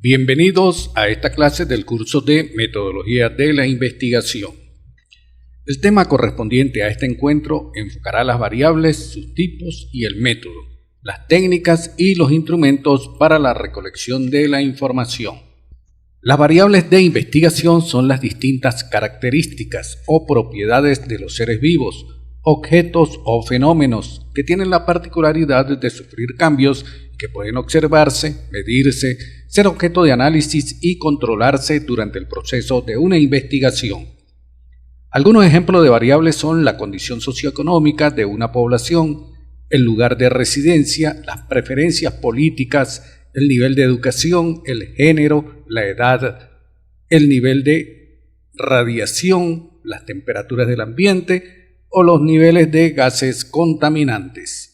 Bienvenidos a esta clase del curso de Metodología de la Investigación. El tema correspondiente a este encuentro enfocará las variables, sus tipos y el método, las técnicas y los instrumentos para la recolección de la información. Las variables de investigación son las distintas características o propiedades de los seres vivos, objetos o fenómenos que tienen la particularidad de sufrir cambios que pueden observarse, medirse, ser objeto de análisis y controlarse durante el proceso de una investigación. Algunos ejemplos de variables son la condición socioeconómica de una población, el lugar de residencia, las preferencias políticas, el nivel de educación, el género, la edad, el nivel de radiación, las temperaturas del ambiente o los niveles de gases contaminantes.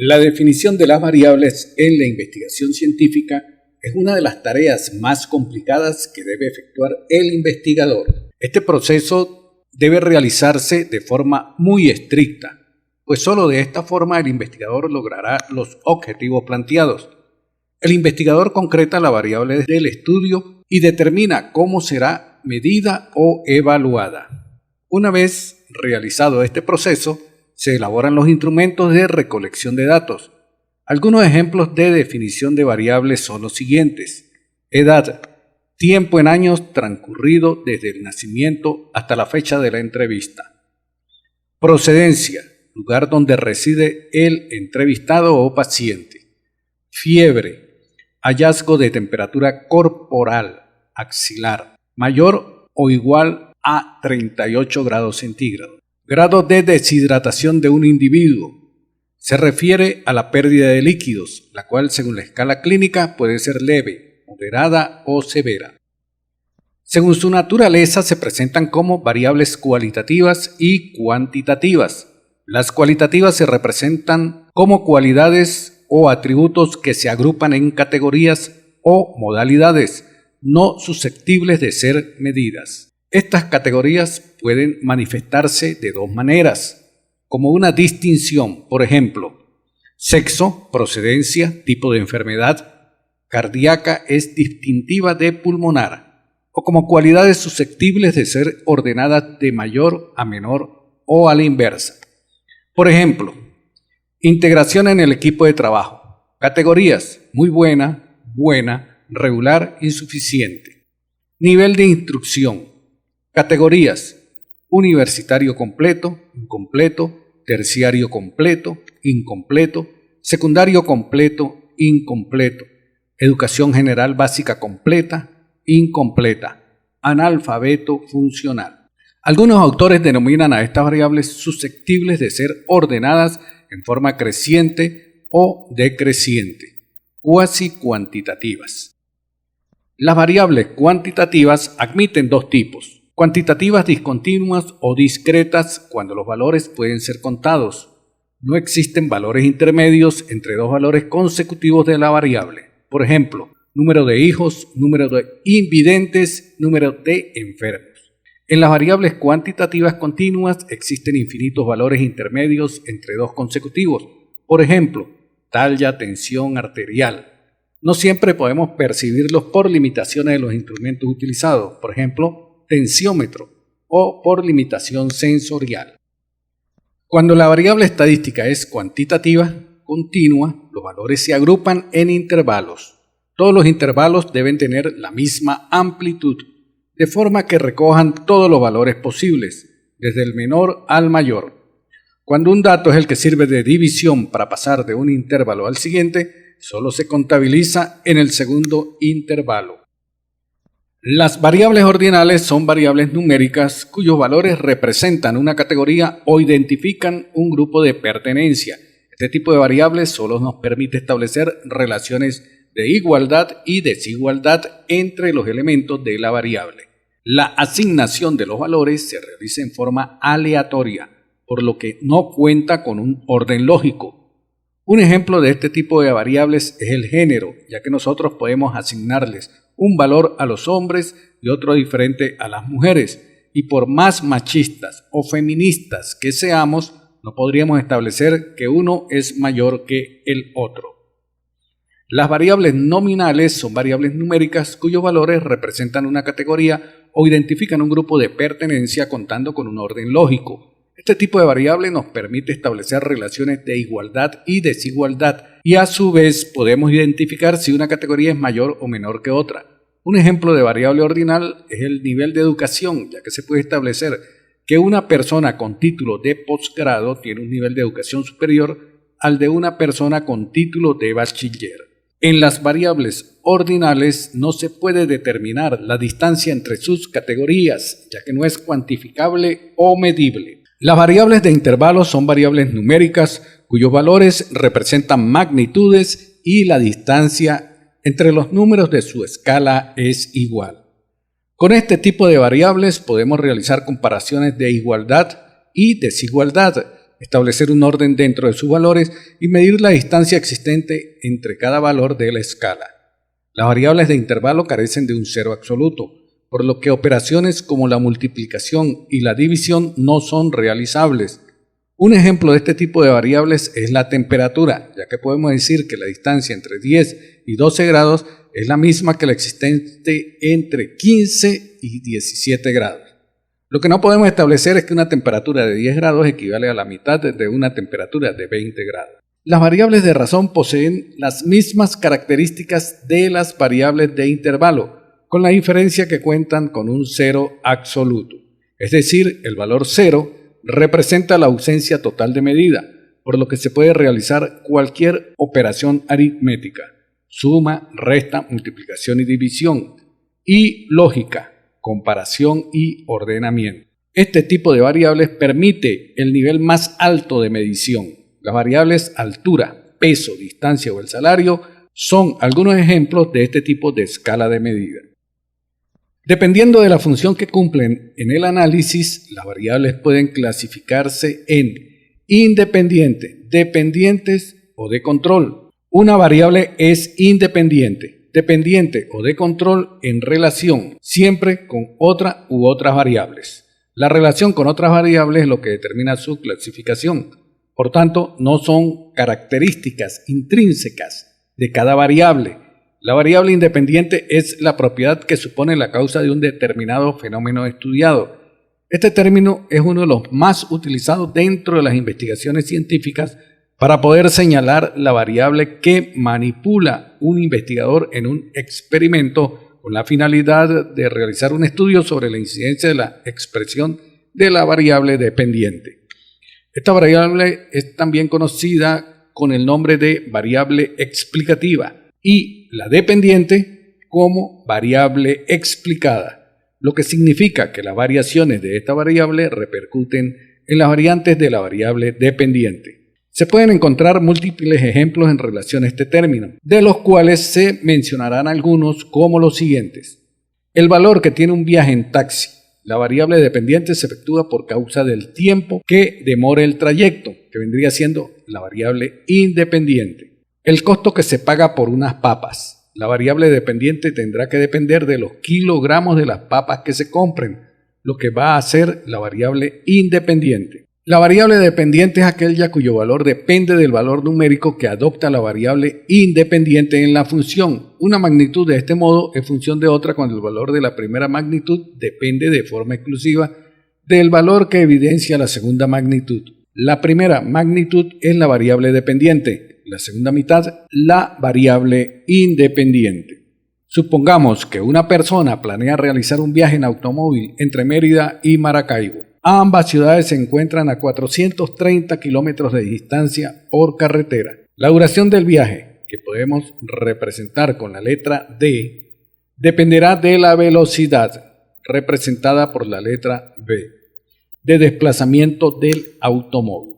La definición de las variables en la investigación científica es una de las tareas más complicadas que debe efectuar el investigador. Este proceso debe realizarse de forma muy estricta, pues solo de esta forma el investigador logrará los objetivos planteados. El investigador concreta la variable del estudio y determina cómo será medida o evaluada. Una vez realizado este proceso, se elaboran los instrumentos de recolección de datos. Algunos ejemplos de definición de variables son los siguientes: edad, tiempo en años transcurrido desde el nacimiento hasta la fecha de la entrevista. Procedencia, lugar donde reside el entrevistado o paciente. Fiebre, hallazgo de temperatura corporal, axilar, mayor o igual a 38 grados centígrados. Grado de deshidratación de un individuo. Se refiere a la pérdida de líquidos, la cual según la escala clínica puede ser leve, moderada o severa. Según su naturaleza se presentan como variables cualitativas y cuantitativas. Las cualitativas se representan como cualidades o atributos que se agrupan en categorías o modalidades no susceptibles de ser medidas. Estas categorías pueden manifestarse de dos maneras, como una distinción, por ejemplo, sexo, procedencia, tipo de enfermedad cardíaca es distintiva de pulmonar, o como cualidades susceptibles de ser ordenadas de mayor a menor o a la inversa. Por ejemplo, integración en el equipo de trabajo, categorías muy buena, buena, regular, insuficiente. Nivel de instrucción, categorías: universitario completo, incompleto, terciario completo, incompleto, secundario completo, incompleto, educación general básica completa, incompleta, analfabeto funcional. Algunos autores denominan a estas variables susceptibles de ser ordenadas en forma creciente o decreciente, cuasi cuantitativas. Las variables cuantitativas admiten dos tipos: cuantitativas discontinuas o discretas, cuando los valores pueden ser contados. No existen valores intermedios entre dos valores consecutivos de la variable. Por ejemplo, número de hijos, número de invidentes, número de enfermos. En las variables cuantitativas continuas existen infinitos valores intermedios entre dos consecutivos. Por ejemplo, talla, tensión arterial. No siempre podemos percibirlos por limitaciones de los instrumentos utilizados. Por ejemplo, tensiómetro, o por limitación sensorial. Cuando la variable estadística es cuantitativa, continua, los valores se agrupan en intervalos. Todos los intervalos deben tener la misma amplitud, de forma que recojan todos los valores posibles, desde el menor al mayor. Cuando un dato es el que sirve de división para pasar de un intervalo al siguiente, solo se contabiliza en el segundo intervalo. Las variables ordinales son variables numéricas cuyos valores representan una categoría o identifican un grupo de pertenencia. Este tipo de variables solo nos permite establecer relaciones de igualdad y desigualdad entre los elementos de la variable. La asignación de los valores se realiza en forma aleatoria, por lo que no cuenta con un orden lógico. Un ejemplo de este tipo de variables es el género, ya que nosotros podemos asignarles un valor a los hombres y otro diferente a las mujeres, y por más machistas o feministas que seamos, no podríamos establecer que uno es mayor que el otro. Las variables nominales son variables numéricas cuyos valores representan una categoría o identifican un grupo de pertenencia contando con un orden lógico. Este tipo de variable nos permite establecer relaciones de igualdad y desigualdad y a su vez podemos identificar si una categoría es mayor o menor que otra. Un ejemplo de variable ordinal es el nivel de educación, ya que se puede establecer que una persona con título de posgrado tiene un nivel de educación superior al de una persona con título de bachiller. En las variables ordinales no se puede determinar la distancia entre sus categorías, ya que no es cuantificable o medible. Las variables de intervalo son variables numéricas cuyos valores representan magnitudes y la distancia entre los números de su escala es igual. Con este tipo de variables podemos realizar comparaciones de igualdad y desigualdad, establecer un orden dentro de sus valores y medir la distancia existente entre cada valor de la escala. Las variables de intervalo carecen de un cero absoluto, por lo que operaciones como la multiplicación y la división no son realizables. Un ejemplo de este tipo de variables es la temperatura, ya que podemos decir que la distancia entre 10 y 12 grados es la misma que la existente entre 15 y 17 grados. Lo que no podemos establecer es que una temperatura de 10 grados equivale a la mitad de una temperatura de 20 grados. Las variables de razón poseen las mismas características de las variables de intervalo, con la diferencia que cuentan con un cero absoluto. Es decir, el valor cero representa la ausencia total de medida, por lo que se puede realizar cualquier operación aritmética, suma, resta, multiplicación y división, y lógica, comparación y ordenamiento. Este tipo de variables permite el nivel más alto de medición. Las variables altura, peso, distancia o el salario son algunos ejemplos de este tipo de escala de medida. Dependiendo de la función que cumplen en el análisis, las variables pueden clasificarse en independiente, dependientes o de control. Una variable es independiente, dependiente o de control en relación siempre con otra u otras variables. La relación con otras variables es lo que determina su clasificación. Por tanto, no son características intrínsecas de cada variable. La variable independiente es la propiedad que supone la causa de un determinado fenómeno estudiado. Este término es uno de los más utilizados dentro de las investigaciones científicas para poder señalar la variable que manipula un investigador en un experimento con la finalidad de realizar un estudio sobre la incidencia de la expresión de la variable dependiente. Esta variable es también conocida con el nombre de variable explicativa y la dependiente como variable explicada, lo que significa que las variaciones de esta variable repercuten en las variantes de la variable dependiente. Se pueden encontrar múltiples ejemplos en relación a este término, de los cuales se mencionarán algunos como los siguientes. El valor que tiene un viaje en taxi. La variable dependiente se efectúa por causa del tiempo que demore el trayecto, que vendría siendo la variable independiente. El costo que se paga por unas papas. La variable dependiente tendrá que depender de los kilogramos de las papas que se compren, lo que va a ser la variable independiente. La variable dependiente es aquella cuyo valor depende del valor numérico que adopta la variable independiente en la función. Una magnitud de este modo es función de otra cuando el valor de la primera magnitud depende de forma exclusiva del valor que evidencia la segunda magnitud. La primera magnitud es la variable dependiente. La segunda mitad, la variable independiente. Supongamos que una persona planea realizar un viaje en automóvil entre Mérida y Maracaibo. Ambas ciudades se encuentran a 430 kilómetros de distancia por carretera. La duración del viaje, que podemos representar con la letra D, dependerá de la velocidad, representada por la letra B, de desplazamiento del automóvil.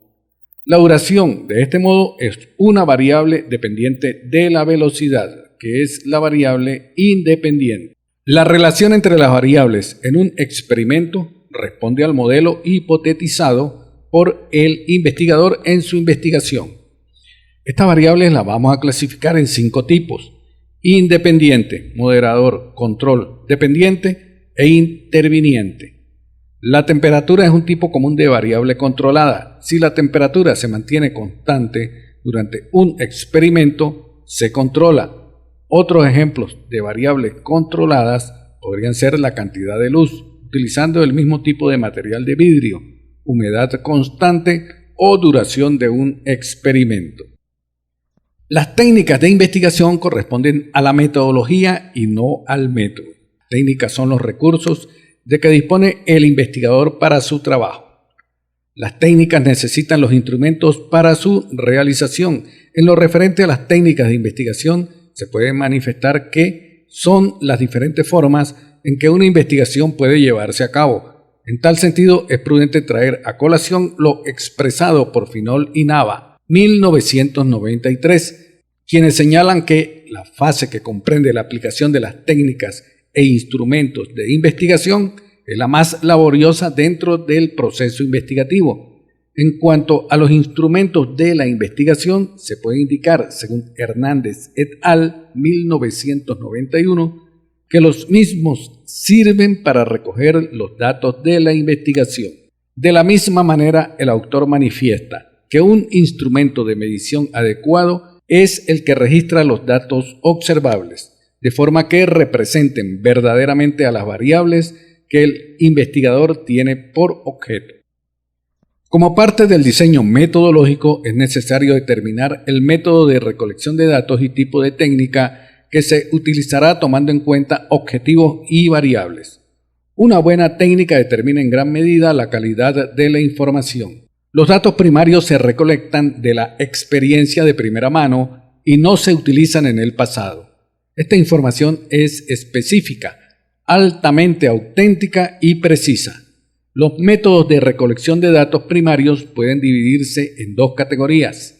La duración, de este modo, es una variable dependiente de la velocidad, que es la variable independiente. La relación entre las variables en un experimento responde al modelo hipotetizado por el investigador en su investigación. Estas variables las vamos a clasificar en 5 tipos: independiente, moderador, control, dependiente e interviniente. La temperatura es un tipo común de variable controlada. Si la temperatura se mantiene constante durante un experimento, se controla. Otros ejemplos de variables controladas podrían ser la cantidad de luz, utilizando el mismo tipo de material de vidrio, humedad constante o duración de un experimento. Las técnicas de investigación corresponden a la metodología y no al método. Técnicas son los recursos de que dispone el investigador para su trabajo. Las técnicas necesitan los instrumentos para su realización. En lo referente a las técnicas de investigación, se puede manifestar que son las diferentes formas en que una investigación puede llevarse a cabo. En tal sentido, es prudente traer a colación lo expresado por Finol y Nava, 1993, quienes señalan que la fase que comprende la aplicación de las técnicas e instrumentos de investigación es la más laboriosa dentro del proceso investigativo. En cuanto a los instrumentos de la investigación, se puede indicar, según Hernández et al. 1991, que los mismos sirven para recoger los datos de la investigación. De la misma manera, el autor manifiesta que un instrumento de medición adecuado es el que registra los datos observables, de forma que representen verdaderamente a las variables que el investigador tiene por objeto. Como parte del diseño metodológico, es necesario determinar el método de recolección de datos y tipo de técnica que se utilizará tomando en cuenta objetivos y variables. Una buena técnica determina en gran medida la calidad de la información. Los datos primarios se recolectan de la experiencia de primera mano y no se utilizan en el pasado. Esta información es específica, altamente auténtica y precisa. Los métodos de recolección de datos primarios pueden dividirse en dos categorías: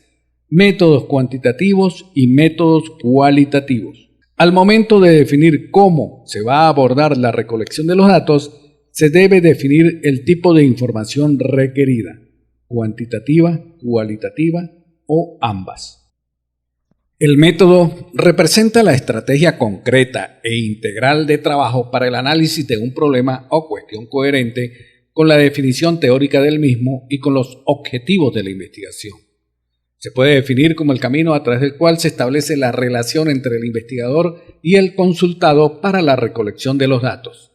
métodos cuantitativos y métodos cualitativos. Al momento de definir cómo se va a abordar la recolección de los datos, se debe definir el tipo de información requerida: cuantitativa, cualitativa o ambas. El método representa la estrategia concreta e integral de trabajo para el análisis de un problema o cuestión coherente con la definición teórica del mismo y con los objetivos de la investigación. Se puede definir como el camino a través del cual se establece la relación entre el investigador y el consultado para la recolección de los datos.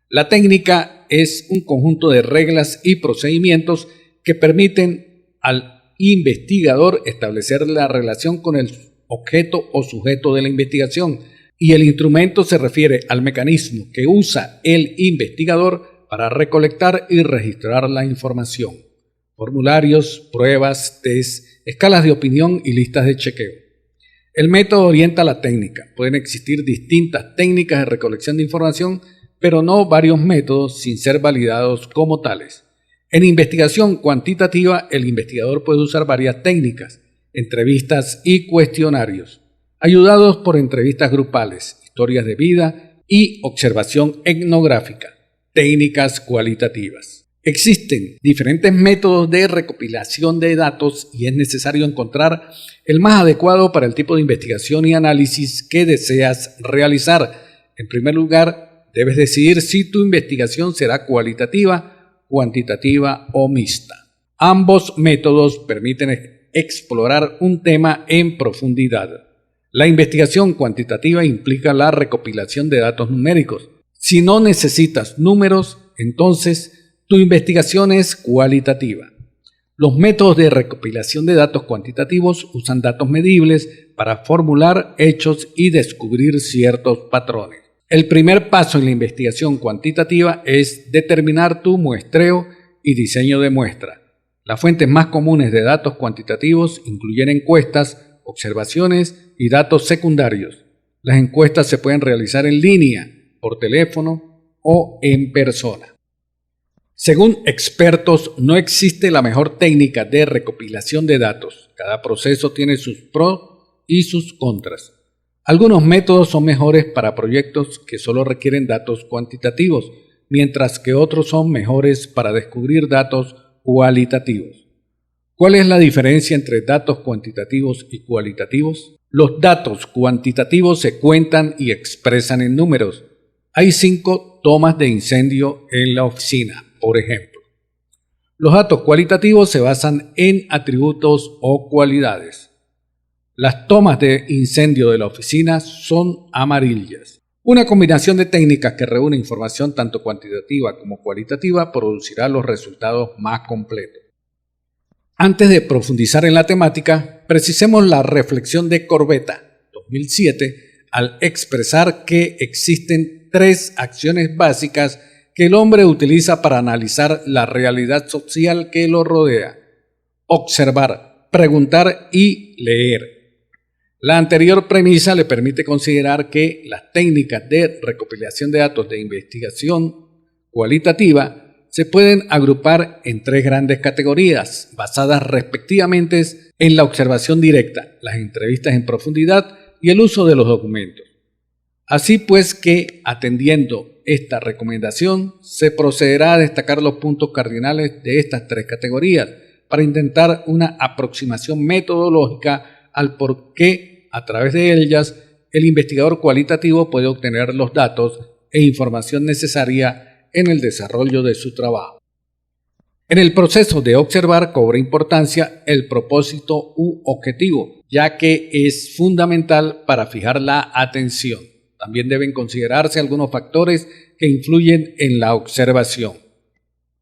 La técnica es un conjunto de reglas y procedimientos que permiten al investigador establecer la relación con el objeto o sujeto de la investigación, y el instrumento se refiere al mecanismo que usa el investigador para recolectar y registrar la información: formularios, pruebas, test, escalas de opinión y listas de chequeo. El método orienta la técnica. Pueden existir distintas técnicas de recolección de información, pero no varios métodos sin ser validados como tales. En investigación cuantitativa, el investigador puede usar varias técnicas: entrevistas y cuestionarios, ayudados por entrevistas grupales, historias de vida y observación etnográfica. Técnicas cualitativas. Existen diferentes métodos de recopilación de datos y es necesario encontrar el más adecuado para el tipo de investigación y análisis que deseas realizar. En primer lugar, debes decidir si tu investigación será cualitativa, cuantitativa o mixta. Ambos métodos permiten explorar un tema en profundidad. La investigación cuantitativa implica la recopilación de datos numéricos. Si no necesitas números, entonces tu investigación es cualitativa. Los métodos de recopilación de datos cuantitativos usan datos medibles para formular hechos y descubrir ciertos patrones. El primer paso en la investigación cuantitativa es determinar tu muestreo y diseño de muestra. Las fuentes más comunes de datos cuantitativos incluyen encuestas, observaciones y datos secundarios. Las encuestas se pueden realizar en línea, por teléfono o en persona. Según expertos, no existe la mejor técnica de recopilación de datos. Cada proceso tiene sus pros y sus contras. Algunos métodos son mejores para proyectos que solo requieren datos cuantitativos, mientras que otros son mejores para descubrir datos cualitativos. ¿Cuál es la diferencia entre datos cuantitativos y cualitativos? Los datos cuantitativos se cuentan y expresan en números. Hay 5 tomas de incendio en la oficina, por ejemplo. Los datos cualitativos se basan en atributos o cualidades. Las tomas de incendio de la oficina son amarillas. Una combinación de técnicas que reúne información tanto cuantitativa como cualitativa producirá los resultados más completos. Antes de profundizar en la temática, precisemos la reflexión de Corbetta, 2007, al expresar que existen 3 acciones básicas que el hombre utiliza para analizar la realidad social que lo rodea: observar, preguntar y leer. La anterior premisa le permite considerar que las técnicas de recopilación de datos de investigación cualitativa se pueden agrupar en 3 grandes categorías, basadas respectivamente en la observación directa, las entrevistas en profundidad y el uso de los documentos. Así pues que, atendiendo esta recomendación, se procederá a destacar los puntos cardinales de estas 3 categorías para intentar una aproximación metodológica al por qué, a través de ellas, el investigador cualitativo puede obtener los datos e información necesaria en el desarrollo de su trabajo. En el proceso de observar cobra importancia el propósito u objetivo, ya que es fundamental para fijar la atención. También deben considerarse algunos factores que influyen en la observación.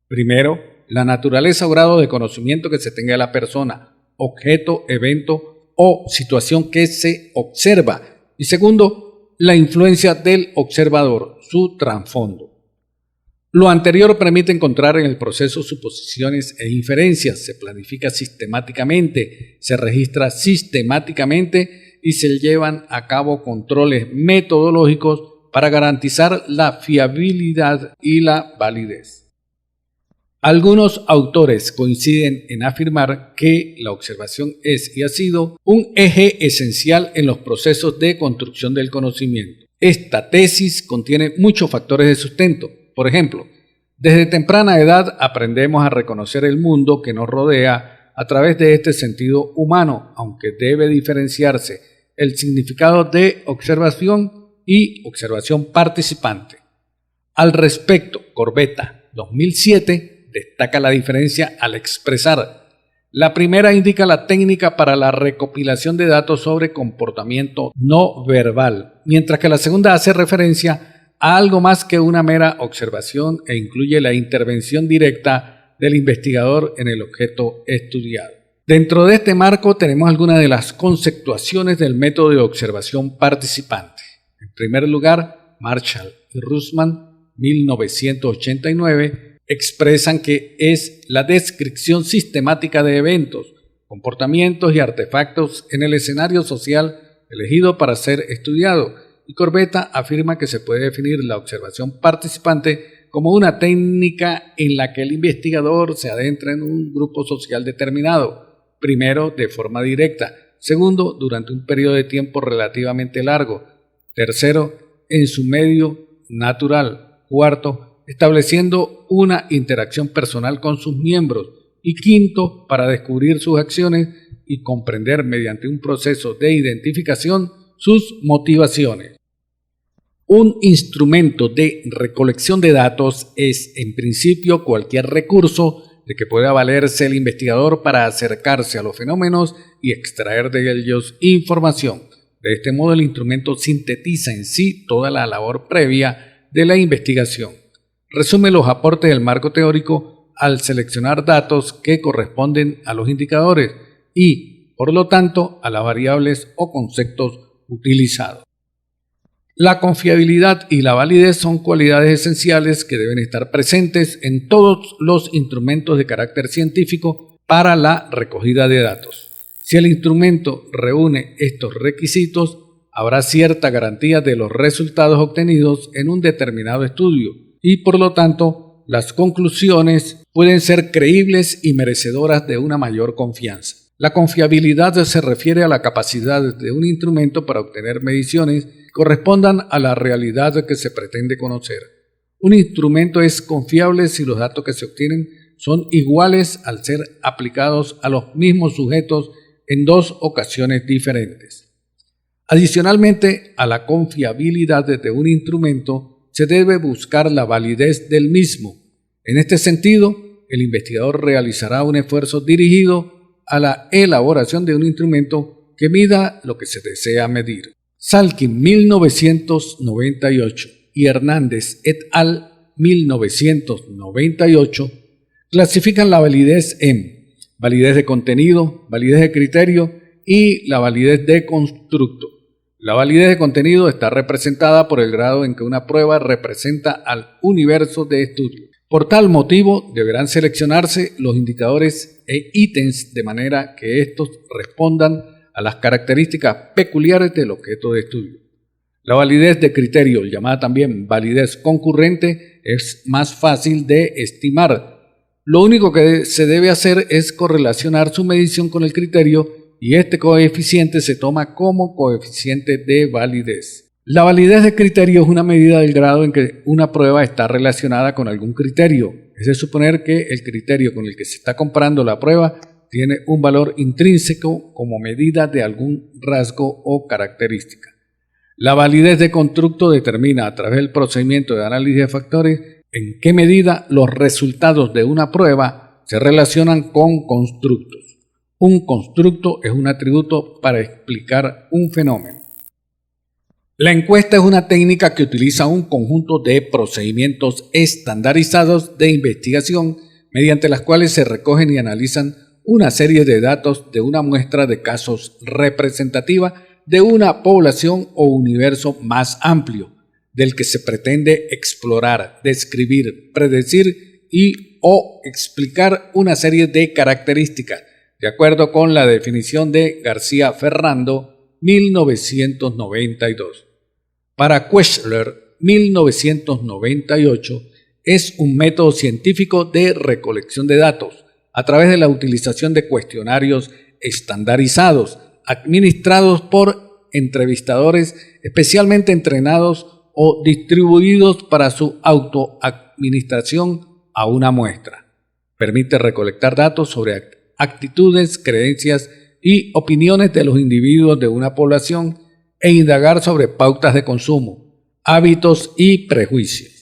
Primero, la naturaleza o grado de conocimiento que se tenga de la persona, objeto, evento o situación que se observa. Y segundo, la influencia del observador, su trasfondo. Lo anterior permite encontrar en el proceso suposiciones e inferencias, se planifica sistemáticamente, se registra sistemáticamente y se llevan a cabo controles metodológicos para garantizar la fiabilidad y la validez. Algunos autores coinciden en afirmar que la observación es y ha sido un eje esencial en los procesos de construcción del conocimiento. Esta tesis contiene muchos factores de sustento. Por ejemplo, desde temprana edad aprendemos a reconocer el mundo que nos rodea a través de este sentido humano, aunque debe diferenciarse el significado de observación y observación participante. Al respecto, Corbetta, 2007, destaca la diferencia al expresar. La primera indica la técnica para la recopilación de datos sobre comportamiento no verbal, mientras que la segunda hace referencia a algo más que una mera observación e incluye la intervención directa del investigador en el objeto estudiado. Dentro de este marco tenemos algunas de las conceptuaciones del método de observación participante. En primer lugar, Marshall y Russman, 1989, expresan que es la descripción sistemática de eventos, comportamientos y artefactos en el escenario social elegido para ser estudiado, y Corbetta afirma que se puede definir la observación participante como una técnica en la que el investigador se adentra en un grupo social determinado, primero de forma directa, segundo durante un periodo de tiempo relativamente largo, tercero en su medio natural, cuarto estableciendo una interacción personal con sus miembros, y quinto, para descubrir sus acciones y comprender mediante un proceso de identificación sus motivaciones. Un instrumento de recolección de datos es, en principio, cualquier recurso de que pueda valerse el investigador para acercarse a los fenómenos y extraer de ellos información. De este modo, el instrumento sintetiza en sí toda la labor previa de la investigación. Resume los aportes del marco teórico al seleccionar datos que corresponden a los indicadores y, por lo tanto, a las variables o conceptos utilizados. La confiabilidad y la validez son cualidades esenciales que deben estar presentes en todos los instrumentos de carácter científico para la recogida de datos. Si el instrumento reúne estos requisitos, habrá cierta garantía de los resultados obtenidos en un determinado estudio, y por lo tanto las conclusiones pueden ser creíbles y merecedoras de una mayor confianza. La confiabilidad se refiere a la capacidad de un instrumento para obtener mediciones que correspondan a la realidad que se pretende conocer. Un instrumento es confiable si los datos que se obtienen son iguales al ser aplicados a los mismos sujetos en 2 ocasiones diferentes. Adicionalmente a la confiabilidad de un instrumento, se debe buscar la validez del mismo. En este sentido, el investigador realizará un esfuerzo dirigido a la elaboración de un instrumento que mida lo que se desea medir. Salkin 1998 y Hernández et al. 1998 clasifican la validez en validez de contenido, validez de criterio y la validez de constructo. La validez de contenido está representada por el grado en que una prueba representa al universo de estudio. Por tal motivo, deberán seleccionarse los indicadores e ítems de manera que estos respondan a las características peculiares del objeto de estudio. La validez de criterio, llamada también validez concurrente, es más fácil de estimar. Lo único que se debe hacer es correlacionar su medición con el criterio y este coeficiente se toma como coeficiente de validez. La validez de criterio es una medida del grado en que una prueba está relacionada con algún criterio. Es de suponer que el criterio con el que se está comparando la prueba tiene un valor intrínseco como medida de algún rasgo o característica. La validez de constructo determina a través del procedimiento de análisis de factores en qué medida los resultados de una prueba se relacionan con constructos. Un constructo es un atributo para explicar un fenómeno. La encuesta es una técnica que utiliza un conjunto de procedimientos estandarizados de investigación mediante las cuales se recogen y analizan una serie de datos de una muestra de casos representativa de una población o universo más amplio, del que se pretende explorar, describir, predecir y o explicar una serie de características, de acuerdo con la definición de García Ferrando, 1992. Para Koestler, 1998, es un método científico de recolección de datos a través de la utilización de cuestionarios estandarizados, administrados por entrevistadores especialmente entrenados o distribuidos para su autoadministración a una muestra. Permite recolectar datos sobre actitudes, creencias y opiniones de los individuos de una población e indagar sobre pautas de consumo, hábitos y prejuicios.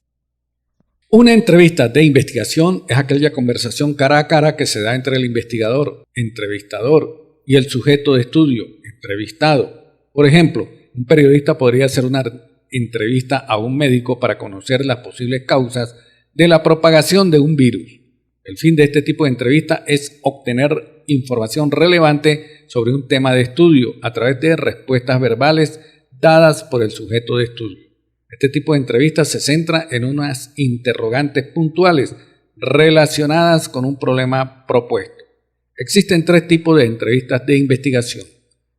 Una entrevista de investigación es aquella conversación cara a cara que se da entre el investigador, entrevistador, y el sujeto de estudio, entrevistado. Por ejemplo, un periodista podría hacer una entrevista a un médico para conocer las posibles causas de la propagación de un virus. El fin de este tipo de entrevista es obtener información relevante sobre un tema de estudio a través de respuestas verbales dadas por el sujeto de estudio. Este tipo de entrevistas se centra en unas interrogantes puntuales relacionadas con un problema propuesto. Existen tres tipos de entrevistas de investigación: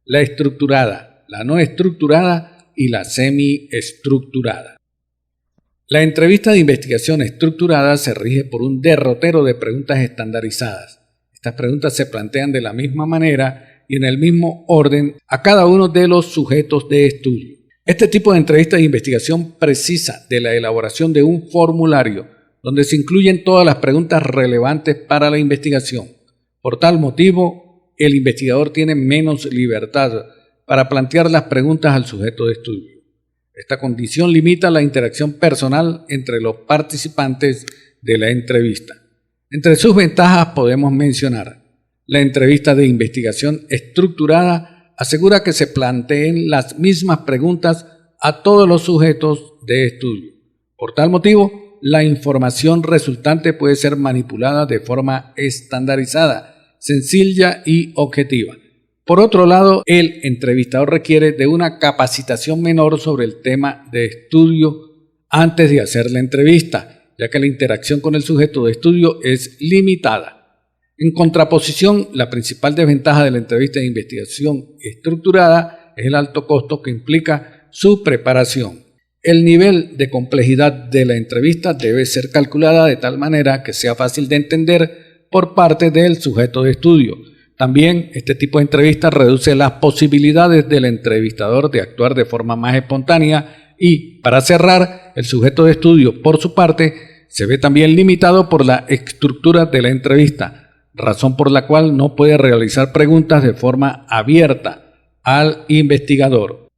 la estructurada, la no estructurada y la semiestructurada. La entrevista de investigación estructurada se rige por un derrotero de preguntas estandarizadas. Estas preguntas se plantean de la misma manera y en el mismo orden a cada uno de los sujetos de estudio. Este tipo de entrevista de investigación precisa de la elaboración de un formulario donde se incluyen todas las preguntas relevantes para la investigación. Por tal motivo, el investigador tiene menos libertad para plantear las preguntas al sujeto de estudio. Esta condición limita la interacción personal entre los participantes de la entrevista. Entre sus ventajas podemos mencionar: la entrevista de investigación estructurada asegura que se planteen las mismas preguntas a todos los sujetos de estudio. Por tal motivo, la información resultante puede ser manipulada de forma estandarizada, sencilla y objetiva. Por otro lado, el entrevistador requiere de una capacitación menor sobre el tema de estudio antes de hacer la entrevista, ya que la interacción con el sujeto de estudio es limitada. En contraposición, la principal desventaja de la entrevista de investigación estructurada es el alto costo que implica su preparación. El nivel de complejidad de la entrevista debe ser calculada de tal manera que sea fácil de entender por parte del sujeto de estudio. También este tipo de entrevista reduce las posibilidades del entrevistador de actuar de forma más espontánea y, para cerrar, el sujeto de estudio, por su parte, se ve también limitado por la estructura de la entrevista, razón por la cual no puede realizar preguntas de forma abierta al investigador.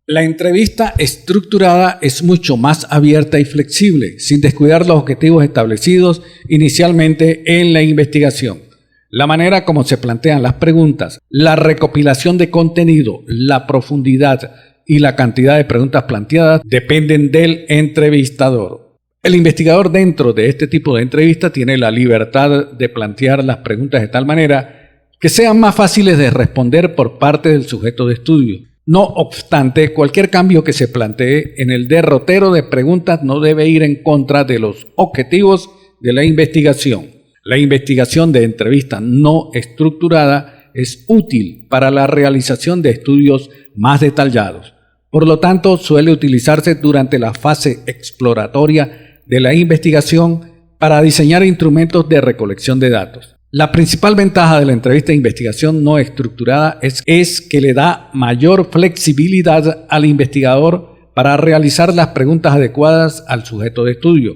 La entrevista estructurada es mucho más abierta y flexible, sin descuidar los objetivos establecidos inicialmente en la investigación. La manera como se plantean las preguntas, la recopilación de contenido, la profundidad y la cantidad de preguntas planteadas dependen del entrevistador. El investigador dentro de este tipo de entrevista tiene la libertad de plantear las preguntas de tal manera que sean más fáciles de responder por parte del sujeto de estudio. No obstante, cualquier cambio que se plantee en el derrotero de preguntas no debe ir en contra de los objetivos de la investigación. La investigación de entrevista no estructurada es útil para la realización de estudios más detallados. Por lo tanto, suele utilizarse durante la fase exploratoria de la investigación para diseñar instrumentos de recolección de datos. La principal ventaja de la entrevista de investigación no estructurada es que le da mayor flexibilidad al investigador para realizar las preguntas adecuadas al sujeto de estudio.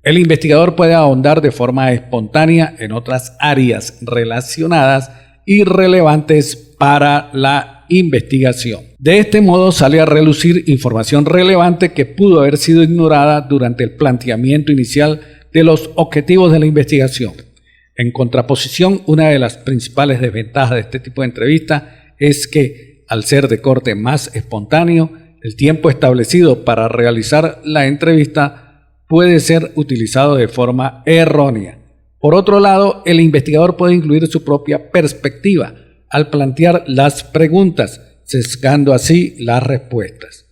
El investigador puede ahondar de forma espontánea en otras áreas relacionadas y relevantes para la investigación. De este modo sale a relucir información relevante que pudo haber sido ignorada durante el planteamiento inicial de los objetivos de la investigación. En contraposición, una de las principales desventajas de este tipo de entrevista es que, al ser de corte más espontáneo, el tiempo establecido para realizar la entrevista puede ser utilizado de forma errónea. Por otro lado, el investigador puede incluir su propia perspectiva al plantear las preguntas, sesgando así las respuestas.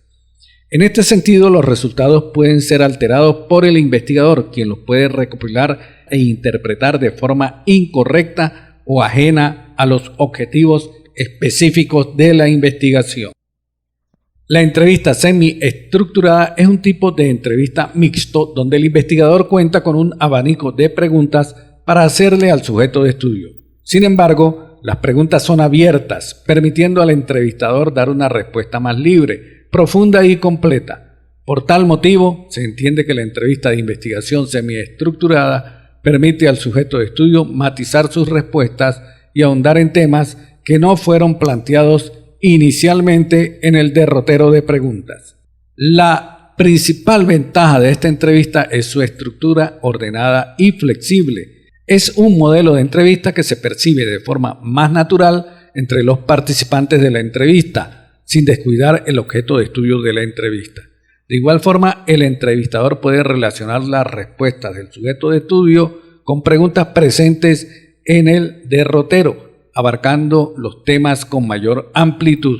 En este sentido, los resultados pueden ser alterados por el investigador, quien los puede recopilar e interpretar de forma incorrecta o ajena a los objetivos específicos de la investigación. La entrevista semi-estructurada es un tipo de entrevista mixto donde el investigador cuenta con un abanico de preguntas para hacerle al sujeto de estudio. Sin embargo, las preguntas son abiertas, permitiendo al entrevistador dar una respuesta más libre, profunda y completa. Por tal motivo, se entiende que la entrevista de investigación semiestructurada permite al sujeto de estudio matizar sus respuestas y ahondar en temas que no fueron planteados inicialmente en el derrotero de preguntas. La principal ventaja de esta entrevista es su estructura ordenada y flexible. Es un modelo de entrevista que se percibe de forma más natural entre los participantes de la entrevista, sin descuidar el objeto de estudio de la entrevista. De igual forma, el entrevistador puede relacionar las respuestas del sujeto de estudio con preguntas presentes en el derrotero, abarcando los temas con mayor amplitud.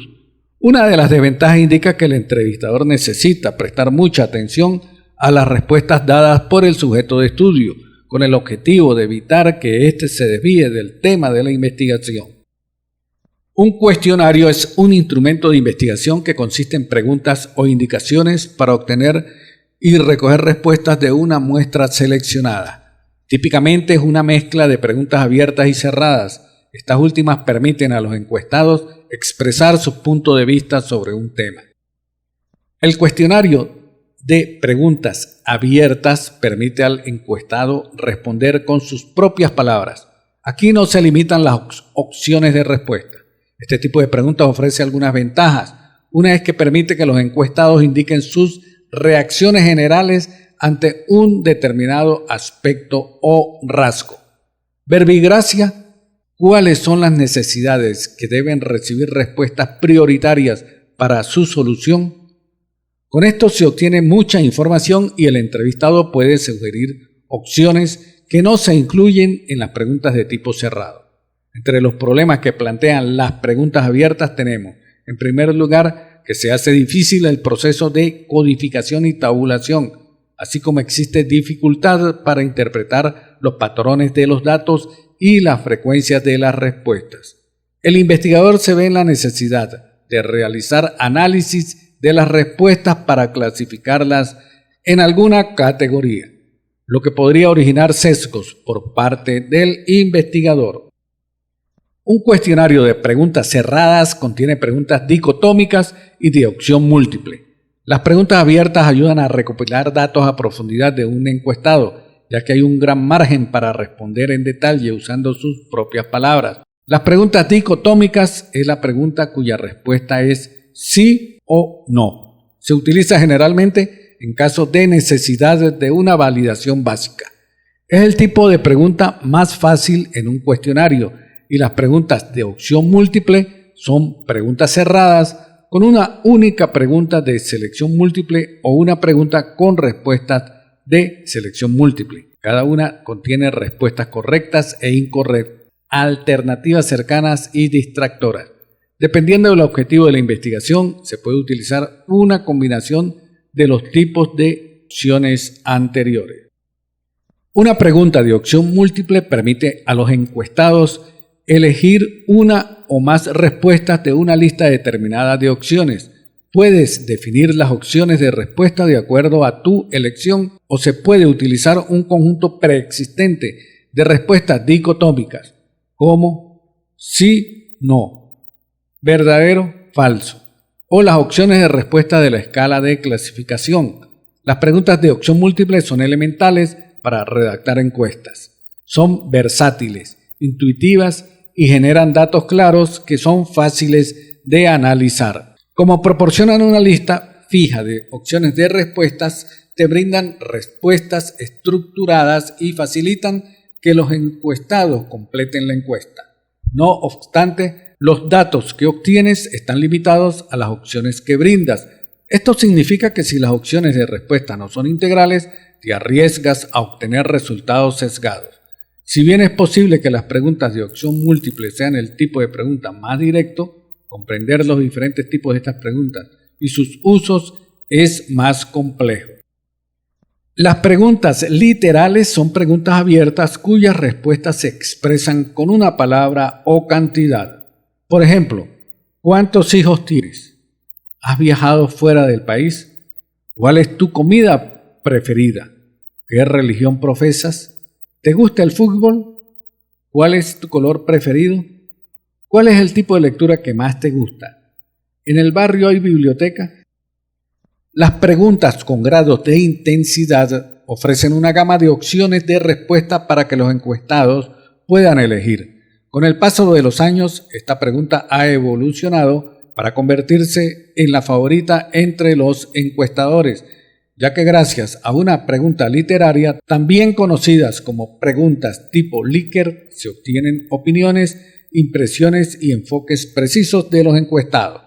Una de las desventajas indica que el entrevistador necesita prestar mucha atención a las respuestas dadas por el sujeto de estudio, con el objetivo de evitar que éste se desvíe del tema de la investigación. Un cuestionario es un instrumento de investigación que consiste en preguntas o indicaciones para obtener y recoger respuestas de una muestra seleccionada. Típicamente es una mezcla de preguntas abiertas y cerradas. Estas últimas permiten a los encuestados expresar su punto de vista sobre un tema. El cuestionario de preguntas abiertas permite al encuestado responder con sus propias palabras. Aquí no se limitan las opciones de respuesta. Este tipo de preguntas ofrece algunas ventajas. Una es que permite que los encuestados indiquen sus reacciones generales ante un determinado aspecto o rasgo. Verbigracia: ¿cuáles son las necesidades que deben recibir respuestas prioritarias para su solución? Con esto se obtiene mucha información y el entrevistado puede sugerir opciones que no se incluyen en las preguntas de tipo cerrado. Entre los problemas que plantean las preguntas abiertas tenemos, en primer lugar, que se hace difícil el proceso de codificación y tabulación, así como existe dificultad para interpretar los patrones de los datos y las frecuencias de las respuestas. El investigador se ve en la necesidad de realizar análisis de las respuestas para clasificarlas en alguna categoría, lo que podría originar sesgos por parte del investigador. Un cuestionario de preguntas cerradas contiene preguntas dicotómicas y de opción múltiple. Las preguntas abiertas ayudan a recopilar datos a profundidad de un encuestado, ya que hay un gran margen para responder en detalle usando sus propias palabras. Las preguntas dicotómicas es la pregunta cuya respuesta es sí o no. Se utiliza generalmente en caso de necesidad de una validación básica. Es el tipo de pregunta más fácil en un cuestionario y las preguntas de opción múltiple son preguntas cerradas con una única pregunta de selección múltiple o una pregunta con respuestas de selección múltiple. Cada una contiene respuestas correctas e incorrectas, alternativas cercanas y distractoras. Dependiendo del objetivo de la investigación, se puede utilizar una combinación de los tipos de opciones anteriores. Una pregunta de opción múltiple permite a los encuestados elegir una o más respuestas de una lista determinada de opciones. Puedes definir las opciones de respuesta de acuerdo a tu elección o se puede utilizar un conjunto preexistente de respuestas dicotómicas como sí, no, verdadero, falso o las opciones de respuesta de la escala de clasificación. Las preguntas de opción múltiple son elementales para redactar encuestas. Son versátiles, intuitivas y generan datos claros que son fáciles de analizar. Como proporcionan una lista fija de opciones de respuestas, te brindan respuestas estructuradas y facilitan que los encuestados completen la encuesta. No obstante, los datos que obtienes están limitados a las opciones que brindas. Esto significa que si las opciones de respuesta no son integrales, te arriesgas a obtener resultados sesgados. Si bien es posible que las preguntas de opción múltiple sean el tipo de pregunta más directo, comprender los diferentes tipos de estas preguntas y sus usos es más complejo. Las preguntas literales son preguntas abiertas cuyas respuestas se expresan con una palabra o cantidad. Por ejemplo, ¿cuántos hijos tienes? ¿Has viajado fuera del país? ¿Cuál es tu comida preferida? ¿Qué religión profesas? ¿Te gusta el fútbol? ¿Cuál es tu color preferido? ¿Cuál es el tipo de lectura que más te gusta? ¿En el barrio hay biblioteca? Las preguntas con grados de intensidad ofrecen una gama de opciones de respuesta para que los encuestados puedan elegir. Con el paso de los años, esta pregunta ha evolucionado para convertirse en la favorita entre los encuestadores, ya que gracias a una pregunta literaria, también conocidas como preguntas tipo Likert, se obtienen opiniones, impresiones y enfoques precisos de los encuestados.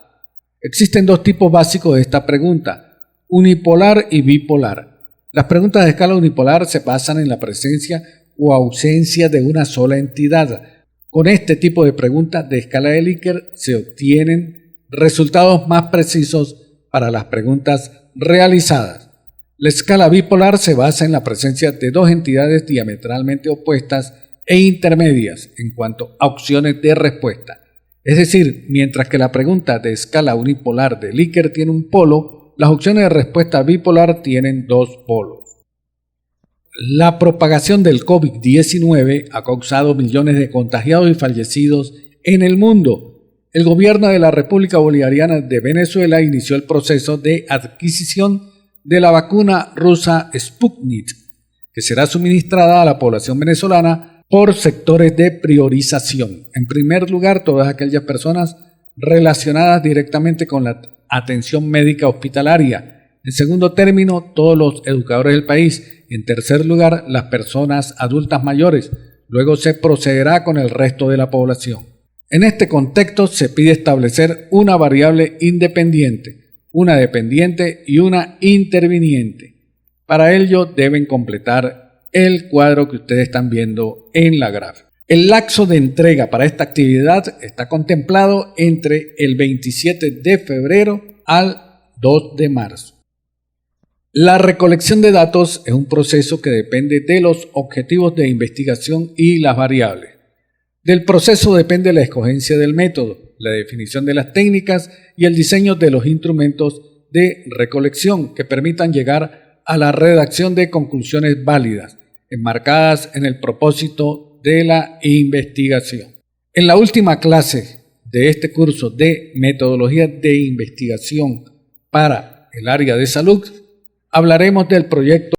Existen dos tipos básicos de esta pregunta, unipolar y bipolar. Las preguntas de escala unipolar se basan en la presencia o ausencia de una sola entidad. Con este tipo de preguntas de escala de Likert se obtienen resultados más precisos para las preguntas realizadas. La escala bipolar se basa en la presencia de dos entidades diametralmente opuestas e intermedias en cuanto a opciones de respuesta. Es decir, mientras que la pregunta de escala unipolar de Likert tiene un polo, las opciones de respuesta bipolar tienen dos polos. La propagación del COVID-19 ha causado millones de contagiados y fallecidos en el mundo. El gobierno de la República Bolivariana de Venezuela inició el proceso de adquisición de la vacuna rusa Sputnik, que será suministrada a la población venezolana por sectores de priorización. En primer lugar, todas aquellas personas relacionadas directamente con la atención médica hospitalaria. En segundo término, todos los educadores del país. En tercer lugar, las personas adultas mayores. Luego se procederá con el resto de la población. En este contexto se pide establecer una variable independiente, una dependiente y una interviniente. Para ello deben completar el cuadro que ustedes están viendo en la gráfica. El lapso de entrega para esta actividad está contemplado entre el 27 de febrero al 2 de marzo. La recolección de datos es un proceso que depende de los objetivos de investigación y las variables. Del proceso depende la escogencia del método, la definición de las técnicas y el diseño de los instrumentos de recolección que permitan llegar a la redacción de conclusiones válidas, enmarcadas en el propósito de la investigación. En la última clase de este curso de metodología de investigación para el área de salud, hablaremos del proyecto